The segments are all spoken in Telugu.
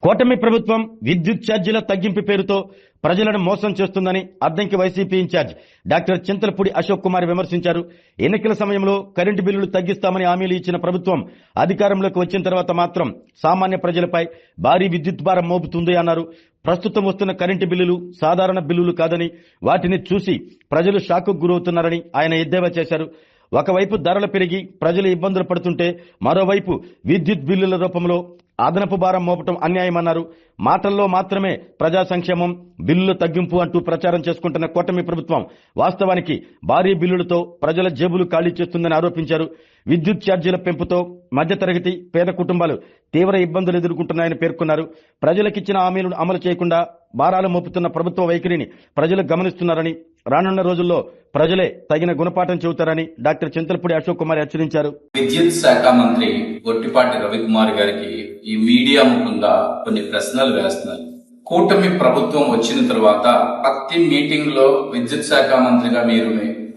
కూటమి ప్రభుత్వం విద్యుత్ ఛార్జీల తగ్గింపు పేరుతో ప్రజలను మోసం చేస్తుందని అద్దంకి వైసీపీ ఇన్ఛార్జ్ డాక్టర్ చింతలపూడి అశోక్ కుమార్ విమర్శించారు. ఎన్నికల సమయంలో కరెంటు బిల్లులు తగ్గిస్తామని హామీలు ఇచ్చిన ప్రభుత్వం అధికారంలోకి వచ్చిన తర్వాత మాత్రం సామాన్య ప్రజలపై భారీ విద్యుత్ భారం మోపుతుంది అన్నారు. ప్రస్తుతం వస్తున్న కరెంటు బిల్లులు సాధారణ బిల్లులు కాదని, వాటిని చూసి ప్రజలు షాక్కు గురవుతున్నారని ఆయన ఎద్దేవా చేశారు. ఒకవైపు ధరలు పెరిగి ప్రజలు ఇబ్బందులు పడుతుంటే మరోవైపు విద్యుత్ బిల్లుల రూపంలో అదనపు భారం మోపటం అన్యాయమన్నారు. మాటల్లో మాత్రమే ప్రజా సంక్షేమం, బిల్లుల తగ్గింపు అంటూ ప్రచారం చేసుకుంటున్న కూటమి ప్రభుత్వం వాస్తవానికి భారీ బిల్లులతో ప్రజల జేబులు ఖాళీ చేస్తుందని ఆరోపించారు. విద్యుత్ ఛార్జీల పెంపుతో మధ్యతరగతి పేద కుటుంబాలు తీవ్ర ఇబ్బందులు ఎదుర్కొంటున్నాయని పేర్కొన్నారు. ప్రజలకిచ్చిన హామీలను అమలు చేయకుండా భారాలు మోపుతున్న ప్రభుత్వ వైఖరిని ప్రజలు గమనిస్తున్నారని, రానున్న రోజుల్లో ప్రజలే తగిన గుణపాఠం చెబుతారని డాక్టర్ చింతలపూడి అశోక్ కుమార్ హెచ్చరించారు. విద్యుత్ శాఖ మంత్రి గొట్టిపాటి రవికుమార్ గారికి ఈ మీడియా ముఖంగా కొన్ని ప్రశ్నలు వేస్తున్నారు. కూటమి ప్రభుత్వం వచ్చిన తర్వాత ప్రతి మీటింగ్ లో విద్యుత్ శాఖ మంత్రిగా మీరు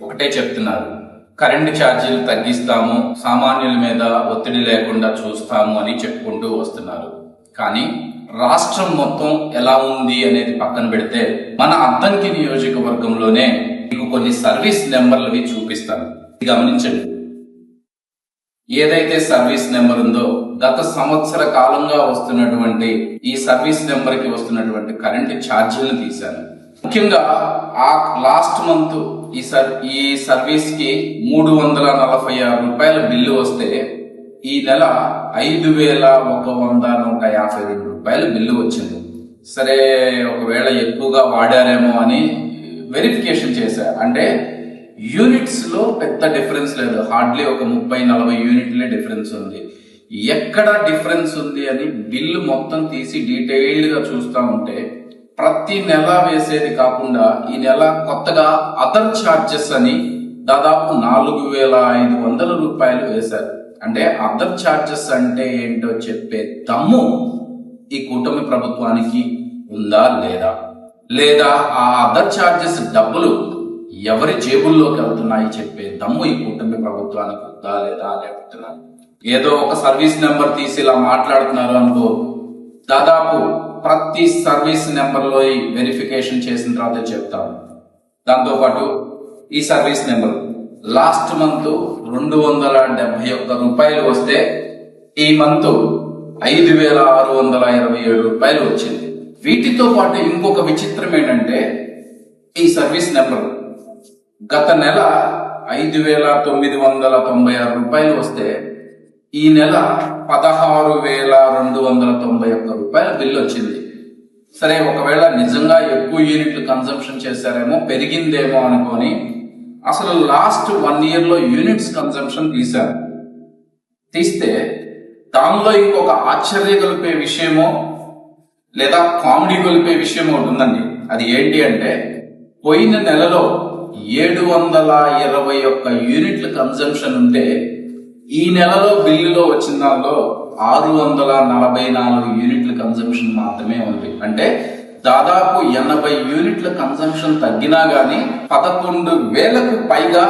ఒకటే చెప్తున్నారు, కరెంటు ఛార్జీలు తగ్గిస్తాము, సామాన్యుల మీద ఒత్తిడి లేకుండా చూస్తాము అని చెప్పుకుంటూ వస్తున్నారు. కానీ రాష్ట్రం మొత్తం ఎలా ఉంది అనేది పక్కన పెడితే మన అద్దంకి నియోజకవర్గంలోనే మీకు కొన్ని సర్వీస్ నెంబర్లవి చూపిస్తాను, గమనించండి. ఏదైతే సర్వీస్ నెంబర్ ఉందో గత సంవత్సర కాలంగా వస్తున్నటువంటి ఈ సర్వీస్ నెంబర్ కి వస్తున్నటువంటి కరెంటు ఛార్జీలను తీశాను. ముఖ్యంగా ఆ లాస్ట్ మంత్ ఈ సర్వీస్ కి 346 రూపాయల బిల్లు వస్తే ఈ నెల 5,152 రూపాయల బిల్లు వచ్చింది. సరే, ఒకవేళ ఎక్కువగా వాడారేమో అని వెరిఫికేషన్ చేశా. అంటే యూనిట్స్ లో పెద్ద డిఫరెన్స్ లేదు, హార్డ్లీ ఒక 30-40 యూనిట్లే డిఫరెన్స్ ఉంది. ఎక్కడ డిఫరెన్స్ ఉంది అని బిల్లు మొత్తం తీసి డీటెయిల్డ్ గా చూస్తా ఉంటే ప్రతి నెల వేసేది కాకుండా ఈ నెల కొత్తగా అదర్ ఛార్జెస్ అని దాదాపు 4,500 రూపాయలు వేశారు. అంటే అదర్ ఛార్జెస్ అంటే ఏంటో చెప్పే దమ్ము ఈ కూటమి ప్రభుత్వానికి ఉందా లేదా ఆ అదర్ ఛార్జెస్ డబ్బులు ఎవరి జేబుల్లోకి వెళ్తున్నాయి చెప్పే దమ్ము ఈ కూటమి ప్రభుత్వానికి ఉందా లేదా అని అడుగుతున్నాను. ఏదో ఒక సర్వీస్ నెంబర్ తీసి ఇలా మాట్లాడుతున్నారు అనుకో, దాదాపు ప్రతి సర్వీస్ నెంబర్ లో వెరిఫికేషన్ చేసిన తర్వాత చెప్తాను. దాంతో పాటు ఈ సర్వీస్ నెంబర్ లాస్ట్ మంత్ 271 రూపాయలు వస్తే ఈ మంత్ 5,627 రూపాయలు వచ్చింది. వీటితో పాటు ఇంకొక విచిత్రం ఏంటంటే ఈ సర్వీస్ నెంబర్ గత నెల 5,996 రూపాయలు వస్తే ఈ నెల 16,291 రూపాయల బిల్లు వచ్చింది. సరే, ఒకవేళ నిజంగా ఎక్కువ యూనిట్లు కన్సంప్షన్ చేశారేమో, పెరిగిందేమో అనుకొని అసలు లాస్ట్ 1 year లో యూనిట్స్ కన్సంప్షన్ తీస్తే దానిలో ఇంకొక ఆశ్చర్య గొలిపే విషయమో లేదా కామెడీ గొలిపే విషయం ఒకటి ఉందండి. అది ఏంటి అంటే పోయిన నెలలో 721 యూనిట్ల కన్సంప్షన్ ఉంటే ఈ నెలలో బిల్లులో వచ్చిన దానిలో 644 యూనిట్ల కన్సంప్షన్ మాత్రమే ఉంది. అంటే దాదాపు 80 యూనిట్ల కన్సంప్షన్ తగ్గినా గానీ 11,000కు పైగా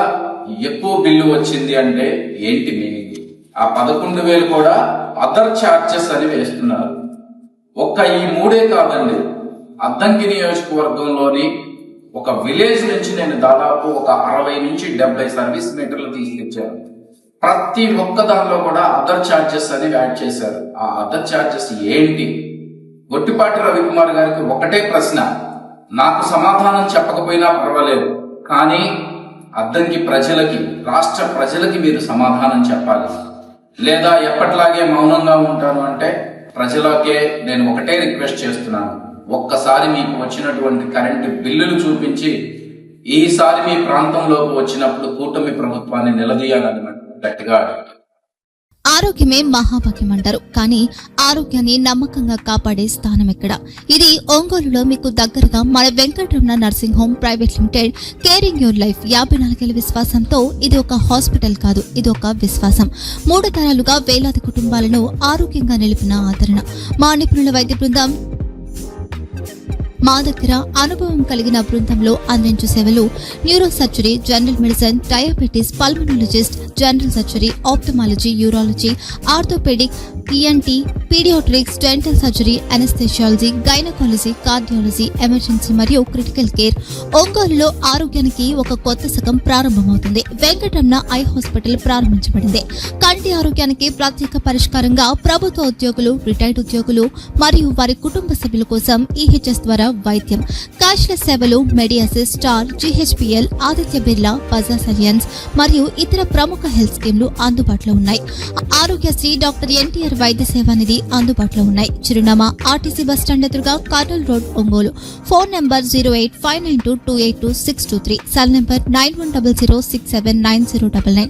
ఎక్కువ బిల్లు వచ్చింది. అంటే ఏంటి మీనింగ్? ఆ 11,000 కూడా అదర్ ఛార్జెస్ అని వేస్తున్నారు. ఒక్క ఈ 3 కాదండి, అద్దంకి నియోజకవర్గంలోని ఒక విలేజ్ నుంచి నేను దాదాపు ఒక 60 నుంచి 70 సర్వీస్ మీటర్లు తీసుకొచ్చాను. ప్రతి ఒక్క దానిలో కూడా అదర్ ఛార్జెస్ అని యాడ్ చేశారు. ఆ అదర్ ఛార్జెస్ ఏంటి? గొట్టిపాటి రవికుమార్ గారికి ఒకటే ప్రశ్న, నాకు సమాధానం చెప్పకపోయినా పర్వాలేదు, కానీ అద్దంకి ప్రజలకి, రాష్ట్ర ప్రజలకి మీరు సమాధానం చెప్పాలి. లేదా ఎప్పట్లాగే మౌనంగా ఉంటాను అంటే ప్రజలకే నేను ఒకటే రిక్వెస్ట్ చేస్తున్నాను, ఒక్కసారి మీకు వచ్చినటువంటి కరెంటు బిల్లులు చూపించి ఈసారి మీ ప్రాంతంలోకి వచ్చినప్పుడు కూటమి ప్రభుత్వాన్ని నిలదీయాలని గట్టిగా అడుగుతాను. ఆరోగ్యమే మహాభాగ్యం అంటారు, కానీ ఆరోగ్యాన్ని నమ్మకంగా కాపాడే స్థానం ఎక్కడ? ఇది ఒంగోలులో మీకు దగ్గరగా మన Venkataramana nursing home private limited. Caring your life 54 ఏళ్ల విశ్వాసంతో ఇది ఒక హాస్పిటల్ కాదు, ఇది ఒక విశ్వాసం. 3 తరాలుగా వేలాది కుటుంబాలను ఆరోగ్యంగా నిలిపిన ఆదరణ. మా నిపుణుల వైద్య బృందం మా దగ్గర అనుభవం కలిగిన బృందంలో అందించే సేవలు neuro surgery, general medicine, diabetes, pulmonologist, general surgery, ophthalmology, urology, orthopaedic, ENT, paediatrics, dental surgery, anaesthesiology, gynaecology, cardiology, emergency మరియు క్రిటికల్ కేర్. ఒంగోలులో ఆరోగ్యానికి ఒక కొత్త శకం ప్రారంభమవుతుంది. వెంకటరమణ ఐ హాస్పిటల్ ప్రారంభించబడింది. కంటి ఆరోగ్యానికి ప్రత్యేక పరిష్కారంగా ప్రభుత్వ ఉద్యోగులు, రిటైర్డ్ ఉద్యోగులు మరియు వారి కుటుంబ సభ్యుల కోసం ఈహెచ్ఎస్ ద్వారా వైద్యం, క్యాష్లెస్ సేవలు, మెడియాసిస్, స్టార్, జీహెచ్పీఎల్, ఆదిత్య బిర్లా, బజాజ్ అలియన్స్ మరియు ఇతర ప్రముఖ హెల్త్ స్కీమ్లు అందుబాటులో ఉన్నాయి. ఆరోగ్యశ్రీ, డాక్టర్ ఎన్టీఆర్ వైద్య సేవా నిధి అందుబాటులో ఉన్నాయి. చిరునామా ఆర్టీసీ బస్టాండ్ ఎదురుగా, Kurnool road, Ongole. Phone number 08592282623, cell number 9100679099.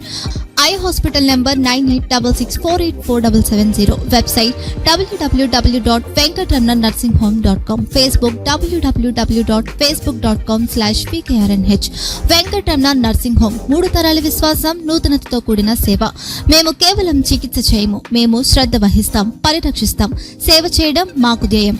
Eye hospital number 9866484770. Website www.venkatramannursing.com. Facebook www.facebook.com/pkrnh. Venkataramana nursing home, 3 తరాల విశ్వాసం, నూతనతతో కూడిన సేవ. మేము కేవలం చికిత్స చేయము, మేము శ్రద్ధ వహిస్తాం, పరిరక్షిస్తాం. సేవ చేయడం మాకు ధ్యేయం.